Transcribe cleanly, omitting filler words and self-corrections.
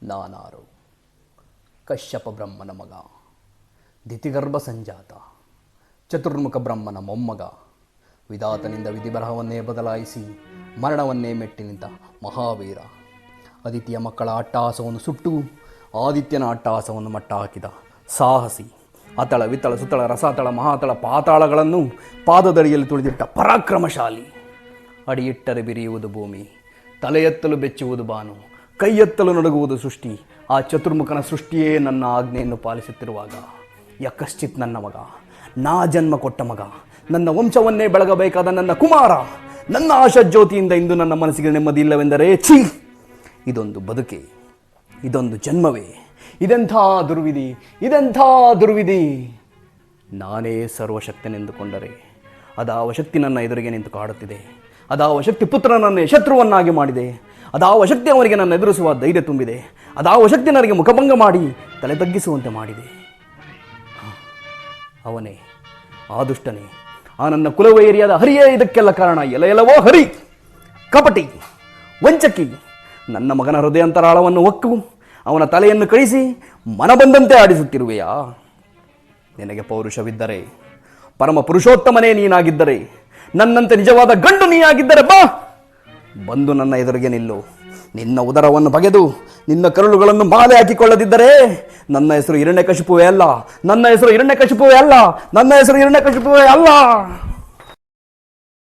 ನಾನಾರು ಕಶ್ಯಪ ಬ್ರಹ್ಮನ ಮಗ, ದಿತಿಗರ್ಭ ಸಂಜಾತ, ಚತುರ್ಮುಖ ಬ್ರಹ್ಮನ ಮೊಮ್ಮಗ, ವಿಧಾತನಿಂದ ವಿಧಿಬರಹವನ್ನೇ ಬದಲಾಯಿಸಿ ಮರಣವನ್ನೇ ಮೆಟ್ಟಿ ನಿಂತ ಮಹಾವೀರ, ಅದಿತಿಯ ಮಕ್ಕಳ ಅಟ್ಟಹಾಸವನ್ನು ಸುಟ್ಟು ಆದಿತ್ಯನ ಅಟ್ಟಹಾಸವನ್ನು ಮಟ್ಟ ಹಾಕಿದ ಸಾಹಸಿ, ಅತಳ ವಿತಳ ಸುತಳ ರಸಾತಳ ಮಹಾತಳ ಪಾತಾಳಗಳನ್ನು ಪಾದದಡಿಯಲ್ಲಿ ತುಳಿದಿಟ್ಟ ಪರಾಕ್ರಮಶಾಲಿ. ಅಡಿಯಿಟ್ಟರೆ ಬಿರಿಯುವುದು ಭೂಮಿ, ತಲೆ ಎತ್ತಲು ಬೆಚ್ಚುವುದು ಬಾನು, ಕೈ ಎತ್ತಲು ನಡುಗುವುದು ಸೃಷ್ಟಿ. ಆ ಚತುರ್ಮುಖನ ಸೃಷ್ಟಿಯೇ ನನ್ನ ಆಜ್ಞೆಯನ್ನು ಪಾಲಿಸುತ್ತಿರುವಾಗ ಯಕಶ್ಚಿತ್ ನನ್ನ ಮಗ, ನಾ ಜನ್ಮ ಕೊಟ್ಟ ಮಗ, ನನ್ನ ವಂಶವನ್ನೇ ಬೆಳಗಬೇಕಾದ ನನ್ನ ಕುಮಾರ, ನನ್ನ ಆಶಾಜ್ಯೋತಿಯಿಂದ ಇಂದು ನನ್ನ ಮನಸ್ಸಿಗೆ ನೆಮ್ಮದಿ ಇಲ್ಲವೆಂದರೆ ಛೀ, ಇದೊಂದು ಬದುಕೆ, ಇದೊಂದು ಜನ್ಮವೇ, ಇದೆಂಥ ದುರ್ವಿಧಿ, ಇದೆಂಥ ದುರ್ವಿಧಿ. ನಾನೇ ಸರ್ವಶಕ್ತನೆಂದುಕೊಂಡರೆ ಅದಾವ ಶಕ್ತಿ ನನ್ನ ಎದುರಿಗೆ ನಿಂತು ಕಾಡುತ್ತಿದೆ, ಅದಾವ ಶಕ್ತಿ ಪುತ್ರನನ್ನೇ ಶತ್ರುವನ್ನಾಗಿ ಮಾಡಿದೆ, ಅದಾವ ಶಕ್ತಿ ಅವನಿಗೆ ನನ್ನ ಎದುರಿಸುವ ಧೈರ್ಯ ತುಂಬಿದೆ, ಅದಾವ ಶಕ್ತಿ ನನಗೆ ಮುಖಭಂಗ ಮಾಡಿ ತಲೆ ತಗ್ಗಿಸುವಂತೆ ಮಾಡಿದೆ. ಅವನೇ, ಆ ದುಷ್ಟನೇ, ಆ ನನ್ನ ಕುಲವೈರಿಯಾದ ಹರಿಯೇ ಇದಕ್ಕೆಲ್ಲ ಕಾರಣ. ಎಲೆಯೆಲ್ಲವೋ ಹರಿ, ಕಪಟಿ, ವಂಚಕಿ, ನನ್ನ ಮಗನ ಹೃದಯಾಂತರಾಳವನ್ನು ಒಕ್ಕು ಅವನ ತಲೆಯನ್ನು ಕಳಿಸಿ ಮನ ಬಂದಂತೆ ಆಡಿಸುತ್ತಿರುವೆಯಾ? ನಿನಗೆ ಪೌರುಷವಿದ್ದರೆ, ಪರಮ ಪುರುಷೋತ್ತಮನೇ ನೀನಾಗಿದ್ದರೆ, ನನ್ನಂತೆ ನಿಜವಾದ ಗಂಡು ನೀನಾಗಿದ್ದರೆ ಬಾ, ಬಂದು ನನ್ನ ಎದುರಿಗೆ ನಿಲ್ಲು. ನಿನ್ನ ಉದರವನ್ನು ಬಗೆದು ನಿನ್ನ ಕರುಳುಗಳನ್ನು ಮಾಲೆ ಹಾಕಿಕೊಳ್ಳದಿದ್ದರೆ ನನ್ನ ಹೆಸರು ಹಿರಣ್ಯಕಶಿಪುವೇ ಅಲ್ಲ, ನನ್ನ ಹೆಸರು ಹಿರಣ್ಯಕಶಿಪುವೇ ಅಲ್ಲ, ನನ್ನ ಹೆಸರು ಹಿರಣ್ಯಕಶಿಪುವೇ ಅಲ್ಲ.